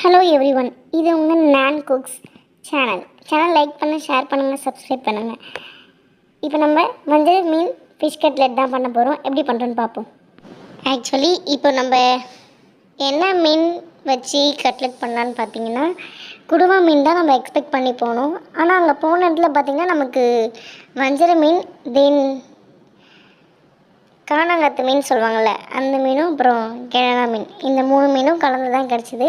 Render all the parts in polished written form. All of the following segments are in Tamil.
ஹலோ எவ்ரி ஒன், இது உங்கள் நான் குக்ஸ் சேனல் லைக் பண்ணுங்கள், ஷேர் பண்ணுங்கள், சப்ஸ்கிரைப் பண்ணுங்கள். இப்போ நம்ம மஞ்சள் மீன் ஃபிஷ் கட்லெட் தான் பண்ண போகிறோம். எப்படி பண்ணுறோன்னு பார்ப்போம். ஆக்சுவலி இப்போ நம்ம என்ன மீன் வச்சு கட்லெட் பண்ணலான்னு பார்த்தீங்கன்னா, குடுவா மீன் தான் நம்ம எக்ஸ்பெக்ட் பண்ணி போனோம். ஆனால் அங்கே போன இடத்துல பார்த்திங்கன்னா நமக்கு வஞ்சர மீன், தென் காணாங்கத்து மீன் சொல்லுவாங்கள்ல அந்த மீனும், அப்புறம் கிழங்கா மீன், இந்த 3 மீனும் கலந்து தான் கிடச்சிது.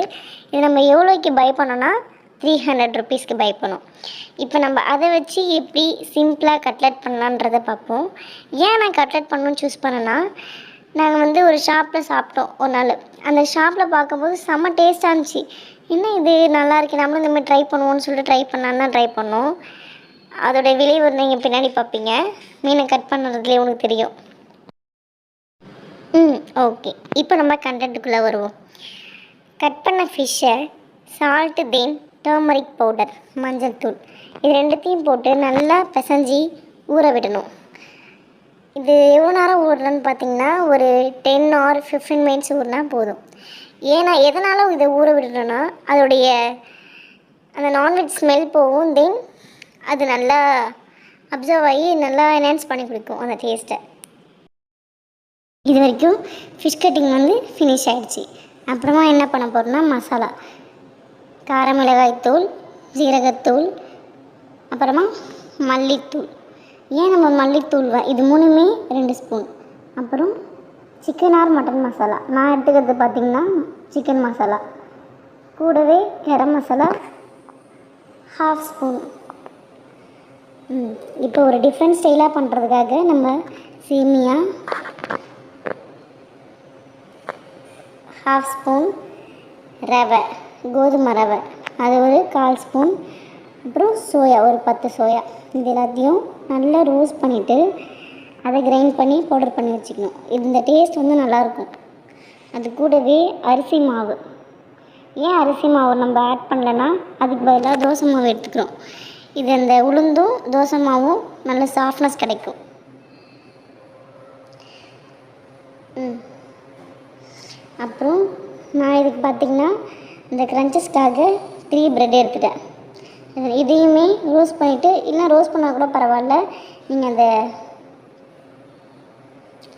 இது நம்ம எவ்வளோக்கு பை பண்ணோன்னா 300 ருபீஸ்க்கு பை பண்ணோம். இப்போ நம்ம அதை வச்சு எப்படி சிம்பிளாக கட்லெட் பண்ணலான்றதை பார்ப்போம். ஏன் நான் கட்லெட் பண்ணணும்னு சூஸ் பண்ணேன்னா, நாங்கள் ஒரு ஷாப்பில் சாப்பிட்டோம் ஒரு நாள். அந்த ஷாப்பில் பார்க்கும்போது செம்ம டேஸ்ட்டாக இருந்துச்சு. என்ன இது நல்லா இருக்கு, நம்மளும் இந்த மாதிரி ட்ரை பண்ணுவோன்னு சொல்லிட்டு ட்ரை பண்ணலான்னு தான் ட்ரை பண்ணோம். அதோடைய விளைவு நீங்கள் பின்னாடி பார்ப்பீங்க. மீனை கட் பண்ணுறதுலேயே உனக்கு தெரியும். ஓகே, இப்போ நம்ம கண்டென்ட்டுக்குள்ளே வருவோம். கட் பண்ண ஃபிஷ்ஷை சால்ட்டு, தென் டர்மரிக் பவுடர், மஞ்சள் தூள், இது ரெண்டுத்தையும் போட்டு நல்லா பிசைஞ்சி ஊற விடணும். இது எவ்வளோ நேரம் ஊறுறன்னு பார்த்தீங்கன்னா ஒரு 10 or 15 மினிட்ஸ் ஊறினா போதும். ஏன்னா எதனாலும் இதை ஊற விடுறோன்னா அதோடைய அந்த நான்வெஜ் ஸ்மெல் போகும், தென் அது நல்லா அப்சர்வ் ஆகி நல்லா என்ஹான்ஸ் பண்ணி கொடுக்கும் அந்த டேஸ்ட்டை. இது வரைக்கும் ஃபிஷ் கட்டிங் ஃபினிஷ் ஆகிடுச்சு. அப்புறமா என்ன பண்ண போகிறோம்னா மசாலா, கார மிளகாய்த்தூள், ஜீரகத்தூள், அப்புறமா மல்லித்தூள். ஏன் நம்ம மல்லித்தூள் இது 3மே 2 ஸ்பூன். அப்புறம் சிக்கன் ஆர் மட்டன் மசாலா, நான் எடுத்துக்கிறது பார்த்திங்கன்னா சிக்கன் மசாலா. கூடவே கரம் மசாலா 1/2 ஸ்பூன். இப்போ ஒரு டிஃப்ரெண்ட் ஸ்டைலாக பண்ணுறதுக்காக நம்ம சேமியா 1/2 ஸ்பூன், ரவை, கோதுமை ரவை அது ஒரு 1/4 ஸ்பூன், அப்புறம் சோயா ஒரு 10 சோயா. இது எல்லாத்தையும் நல்லா ரோஸ்ட் பண்ணிவிட்டு அதை கிரைண்ட் பண்ணி பவுடர் பண்ணி வச்சுக்கணும். இந்த டேஸ்ட் நல்லாயிருக்கும். அது கூடவே அரிசி மாவு. ஏன் அரிசி மாவு நம்ம ஆட் பண்ணலன்னா அதுக்கு பதிலாக தோசை மாவு எடுத்துக்கிறோம். இது அந்த உளுந்தும் தோசை மாவும் நல்ல சாஃப்ட்னஸ் கிடைக்கும். அப்புறம் நான் இதுக்கு பார்த்திங்கன்னா இந்த க்ரன்ச்சஸ்க்காக 3 ப்ரெட் எடுத்துட்டேன். இதையுமே ரோஸ்ட் பண்ணிவிட்டு, இல்லை ரோஸ்ட் பண்ணால் கூட பரவாயில்ல, நீங்கள் அதை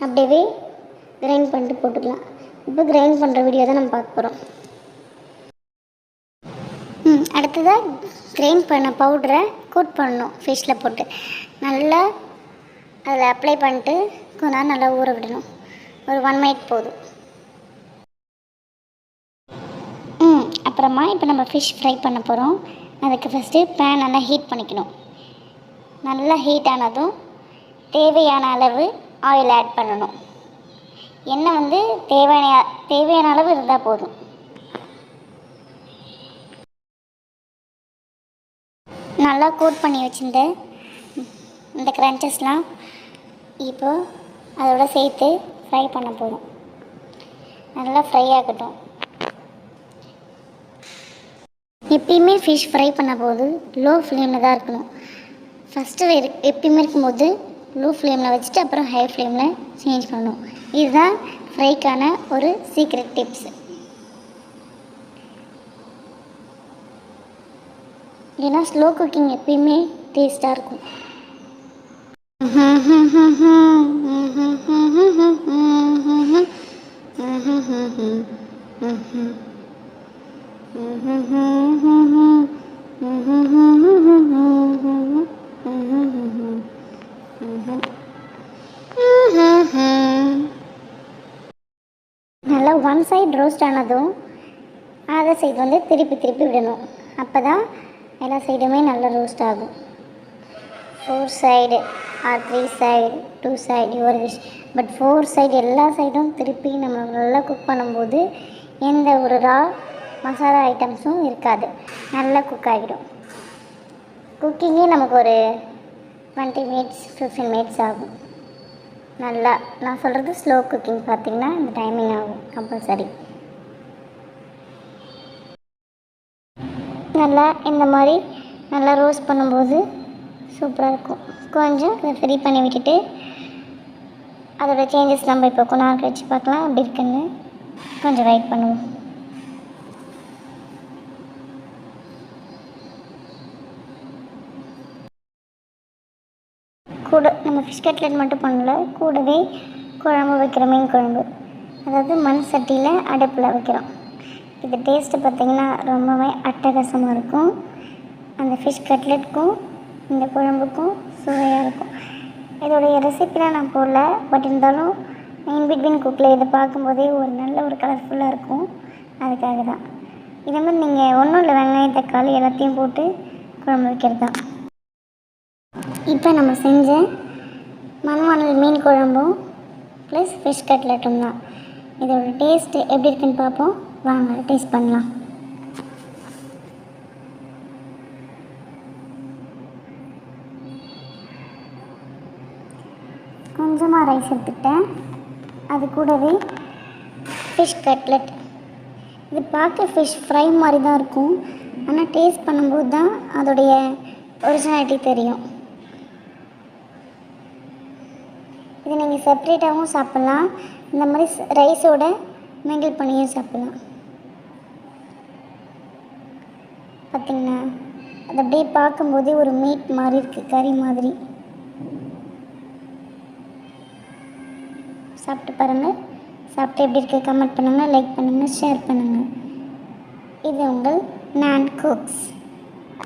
அப்படியே கிரைண்ட் பண்ணிட்டு போட்டுக்கலாம். இப்போ கிரைண்ட் பண்ணுற வீடியோ தான் நம்ம பார்க்க போகிறோம். அடுத்ததாக கிரைண்ட் பண்ண பவுடரை கோட் பண்ணணும் ஃபிஷ்ஷில் போட்டு. நல்லா அதில் அப்ளை பண்ணிட்டு கொஞ்ச நேரம் நல்லா ஊற விடணும். ஒரு 1 மினிட் போதும். அப்புறமா இப்போ நம்ம ஃபிஷ் ஃப்ரை பண்ண போகிறோம். அதுக்கு ஃபஸ்ட்டு பேன் நல்லா ஹீட் பண்ணிக்கணும். நல்லா ஹீட் ஆனதும் தேவையான அளவு ஆயில் ஆட் பண்ணணும். எண்ணெய் தேவையான அளவு இருந்தால் போதும். நல்லா கோட் பண்ணி வச்சுருந்த இந்த க்ரன்ச்சஸ்லாம் இப்போ அதோட சேர்த்து ஃப்ரை பண்ண போகிறோம். நல்லா ஃப்ரை ஆகட்டும். எப்பயுமே ஃபிஷ் ஃப்ரை பண்ண போது லோ ஃப்ளேமில் தான் இருக்கணும். ஃபஸ்ட்டு எப்பயுமே இருக்கும்போது லோ ஃப்ளேமில் வச்சுட்டு அப்புறம் ஹை ஃப்ளேமில் சேஞ்ச் பண்ணணும். இதுதான் ஃப்ரைக்கான ஒரு சீக்ரெட் டிப்ஸ். ஏன்னா ஸ்லோ குக்கிங் எப்பயுமே டேஸ்ட்டாக இருக்கும். நல்லா 1 சைடு ரோஸ்ட் ஆனதும் அதர் சைடு திருப்பி விடணும். அப்போ தான் எல்லா சைடுமே நல்லா ரோஸ்ட் ஆகும். 4 சைடு ஆர் 3 சைடு 2 சைடு ஒரு விஷ். பட் 4 சைடு எல்லா சைடும் திருப்பி நம்ம நல்லா குக் பண்ணும்போது எந்த ஒரு ரா மசாலா ஐட்டம்ஸும் இருக்காது. நல்லா குக் ஆகிடும். குக்கிங்கே நமக்கு ஒரு 20 மினிட்ஸ் 15 மினிட்ஸ் ஆகும். நல்லா நான் சொல்கிறது ஸ்லோ குக்கிங் பார்த்திங்கன்னா இந்த டைமிங் ஆகும் கம்பல்சரி. நல்லா இந்த மாதிரி நல்லா ரோஸ்ட் பண்ணும்போது சூப்பராக இருக்கும். கொஞ்சம் அதை ஃப்ரீ பண்ணி விட்டுட்டு அதோட சேஞ்சஸ் நம்ம இப்போ கொஞ்ச நேரம் கழிச்சு பார்க்கலாம் எப்படி இருக்குன்னு. கொஞ்சம் வெயிட் பண்ணுவோம். கூட நம்ம ஃபிஷ் கட்லெட் மட்டும் பண்ணல, கூடவே குழம்பு வைக்கிறோம், மீன் குழம்பு. அதாவது மண் சட்டியில் அடுப்பில் வைக்கிறோம். இது டேஸ்ட்டு பார்த்திங்கன்னா ரொம்பவே அட்டகாசமாக இருக்கும். அந்த ஃபிஷ் கட்லெட்டுக்கும் இந்த குழம்புக்கும் சுவையாக இருக்கும். இதோடைய ரெசிபிலாம் நான் போடல, பட் இருந்தாலும் இன் பிட்வீன் குக்கில் இதை பார்க்கும்போதே ஒரு நல்ல ஒரு கலர்ஃபுல்லாக இருக்கும். அதுக்காக தான் இதே மாதிரி நீங்கள் ஒன்றும் இல்லை, வெங்காயம் தக்காளி எல்லாத்தையும் போட்டு குழம்பு வைக்கிறது தான். இப்போ நம்ம செஞ்ச மண்மணல் மீன் குழம்பும் ப்ளஸ் ஃபிஷ் கட்லெட்டும் தான். இதோட டேஸ்ட்டு எப்படி இருக்குன்னு பார்ப்போம், வாங்க டேஸ்ட் பண்ணலாம். கொஞ்சமாக ரைஸ் எடுத்துக்கிட்டேன், அது கூடவே ஃபிஷ் கட்லெட். இது பார்க்க ஃபிஷ் ஃப்ரை மாதிரி தான் இருக்கும், ஆனால் டேஸ்ட் பண்ணும்போது தான் அதோடைய ஒரிஜினாலிட்டி தெரியும். இது நீங்கள் செப்ரேட்டாகவும் சாப்பிட்லாம், இந்த மாதிரி ரைஸோட மிங்கிள் பண்ணியும் சாப்பிட்லாம். பார்த்திங்கன்னா அது அப்படியே பார்க்கும்போதே ஒரு மீட் மாதிரி இருக்குது, கறி மாதிரி. சாப்பிட்டு பாருங்கள், சாப்பிட்டு எப்படி இருக்குது கமெண்ட் பண்ணுங்கள், லைக் பண்ணுங்கள், ஷேர் பண்ணுங்கள். இது உங்கள் நான் குக்ஸ்.